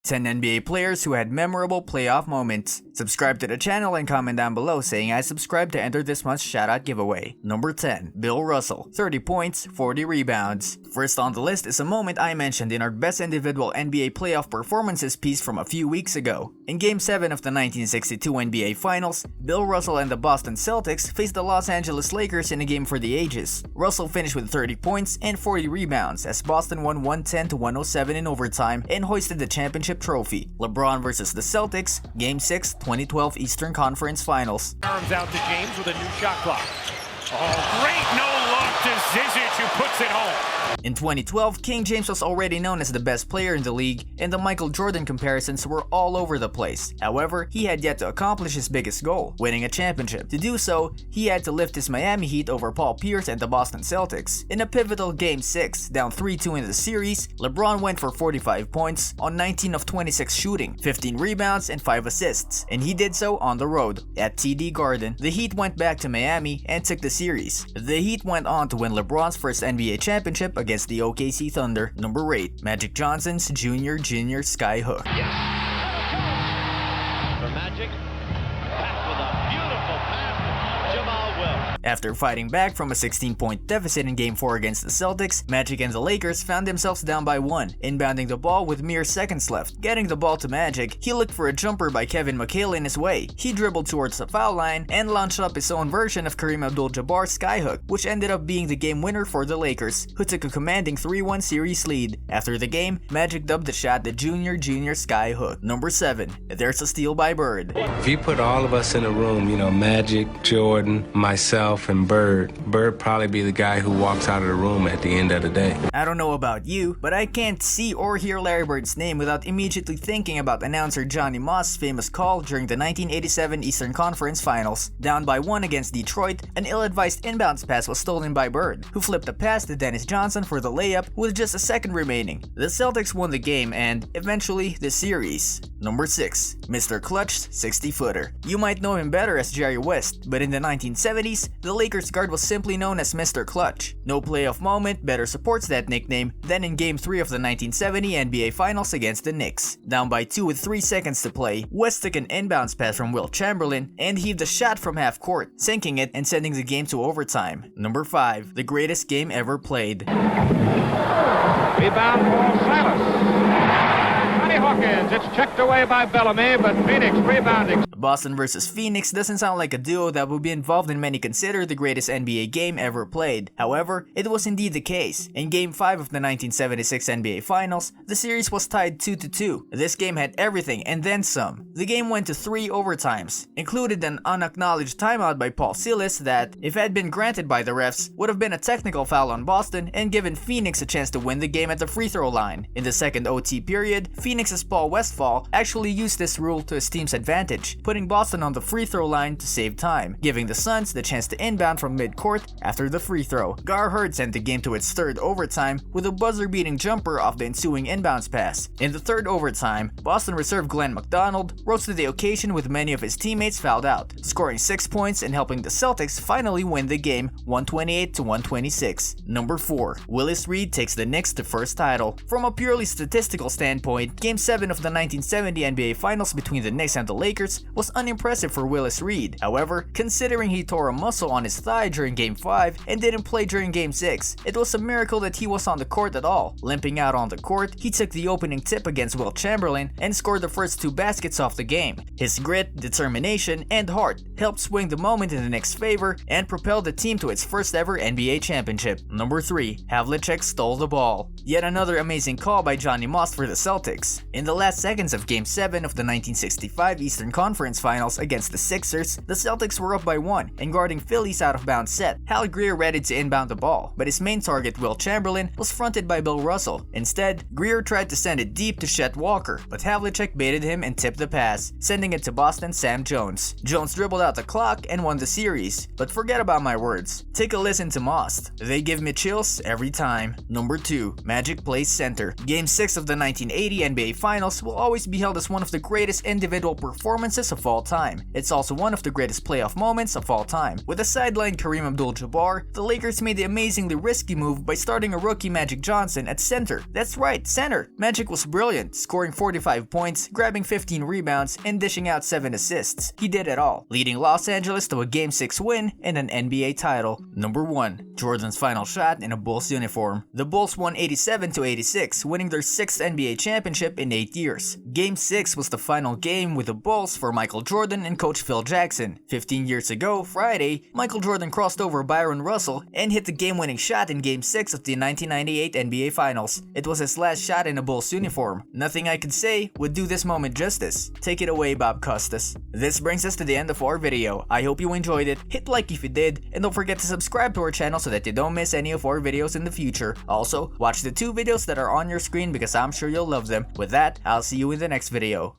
10 NBA players who had memorable playoff moments. Subscribe to the channel and comment down below saying I subscribed to enter this month's shoutout giveaway. Number 10. Bill Russell. 30 points, 40 rebounds. First on the list is a moment I mentioned in our Best Individual NBA Playoff Performances piece from a few weeks ago. In Game 7 of the 1962 NBA Finals, Bill Russell and the Boston Celtics faced the Los Angeles Lakers in a game for the ages. Russell finished with 30 points and 40 rebounds as Boston won 110-107 in overtime and hoisted the championship trophy. LeBron versus the Celtics, Game 6, 2012 Eastern Conference Finals. Arms out to James with a new shot clock. Oh, great no-look to Zizic, who puts it home. In 2012, King James was already known as the best player in the league, and the Michael Jordan comparisons were all over the place. However, he had yet to accomplish his biggest goal, winning a championship. To do so, he had to lift his Miami Heat over Paul Pierce and the Boston Celtics. In a pivotal Game 6, down 3-2 in the series, LeBron went for 45 points on 19 of 26 shooting, 15 rebounds, and 5 assists, and he did so on the road. At TD Garden, the Heat went back to Miami and took the series. The Heat went on to win LeBron's first NBA championship against the OKC Thunder. Number 8. Magic Johnson's Junior Sky Hook. Yes. For Magic, back with a beautiful pass, Jamal Williams. After fighting back from a 16-point deficit in Game 4 against the Celtics, Magic and the Lakers found themselves down by 1, inbounding the ball with mere seconds left. Getting the ball to Magic, he looked for a jumper by Kevin McHale in his way. He dribbled towards the foul line and launched up his own version of Kareem Abdul-Jabbar's skyhook, which ended up being the game winner for the Lakers, who took a commanding 3-1 series lead. After the game, Magic dubbed the shot the Junior Skyhook. Number 7. There's a steal by Bird. If you put all of us in a room, Magic, Jordan, myself, and Bird probably be the guy who walks out of the room at the end of the day. I don't know about you, but I can't see or hear Larry Bird's name without immediately thinking about announcer Johnny Moss' famous call during the 1987 Eastern Conference Finals. Down by 1 against Detroit, an ill-advised inbounds pass was stolen by Bird, who flipped a pass to Dennis Johnson for the layup with just a second remaining. The Celtics won the game and, eventually, the series. Number 6. Mr. Clutch's 60-footer. You might know him better as Jerry West, but in the 1970s, the Lakers guard was simply known as Mr. Clutch. No playoff moment better supports that nickname than in Game 3 of the 1970 NBA Finals against the Knicks. Down by 2 with 3 seconds to play, West took an inbounds pass from Wilt Chamberlain and heaved a shot from half court, sinking it and sending the game to overtime. Number 5. The greatest game ever played. Rebound for Silas. Hawkins, it's checked away by Bellamy, but Phoenix rebounding. Boston vs. Phoenix doesn't sound like a duo that would be involved in many consider the greatest NBA game ever played. However, it was indeed the case. In Game 5 of the 1976 NBA Finals, the series was tied 2-2. This game had everything and then some. The game went to 3 overtimes, included an unacknowledged timeout by Paul Silas that, if had been granted by the refs, would have been a technical foul on Boston and given Phoenix a chance to win the game at the free throw line. In the second OT period, Phoenix's Paul Westphal actually used this rule to his team's advantage, putting Boston on the free throw line to save time, giving the Suns the chance to inbound from midcourt after the free throw. Gar Hurd sent the game to its third overtime with a buzzer-beating jumper off the ensuing inbounds pass. In the third overtime, Boston reserve Glenn McDonald rose to the occasion with many of his teammates fouled out, scoring 6 points and helping the Celtics finally win the game 128-126. Number 4. Willis Reed takes the Knicks to first title. From a purely statistical standpoint, Game 7 of the 1970 NBA Finals between the Knicks and the Lakers was unimpressive for Willis Reed. However, considering he tore a muscle on his thigh during Game 5 and didn't play during Game 6, it was a miracle that he was on the court at all. Limping out on the court, he took the opening tip against Wilt Chamberlain and scored the first 2 baskets of the game. His grit, determination, and heart helped swing the moment in the Knicks' favor and propelled the team to its first ever NBA championship. Number 3. Havlicek stole the ball. Yet another amazing call by Johnny Moss for the Celtics. In the last seconds of Game 7 of the 1965 Eastern Conference Finals against the Sixers, the Celtics were up by 1 and guarding Philly's out-of-bounds set. Hal Greer ready to inbound the ball, but his main target, Wilt Chamberlain, was fronted by Bill Russell. Instead, Greer tried to send it deep to Chet Walker, but Havlicek baited him and tipped the pass, sending it to Boston's Sam Jones. Jones dribbled out the clock and won the series, but forget about my words. Take a listen to Most. They give me chills every time. Number 2. Magic plays center. Game 6 of the 1980 NBA Finals Finals will always be held as one of the greatest individual performances of all time. It's also one of the greatest playoff moments of all time. With a sidelined Kareem Abdul-Jabbar, the Lakers made the amazingly risky move by starting a rookie Magic Johnson at center. That's right, center. Magic was brilliant, scoring 45 points, grabbing 15 rebounds, and dishing out 7 assists. He did it all, leading Los Angeles to a Game 6 win and an NBA title. Number 1. Jordan's final shot in a Bulls uniform. The Bulls won 87-86, winning their 6th NBA championship in 8 years. Game 6 was the final game with the Bulls for Michael Jordan and coach Phil Jackson. 15 years ago, Friday, Michael Jordan crossed over Byron Russell and hit the game-winning shot in Game 6 of the 1998 NBA Finals. It was his last shot in a Bulls uniform. Nothing I could say would do this moment justice. Take it away, Bob Costas. This brings us to the end of our video. I hope you enjoyed it. Hit like if you did, and don't forget to subscribe to our channel so that you don't miss any of our videos in the future. Also, watch the 2 videos that are on your screen because I'm sure you'll love them. With that, I'll see you in the next video.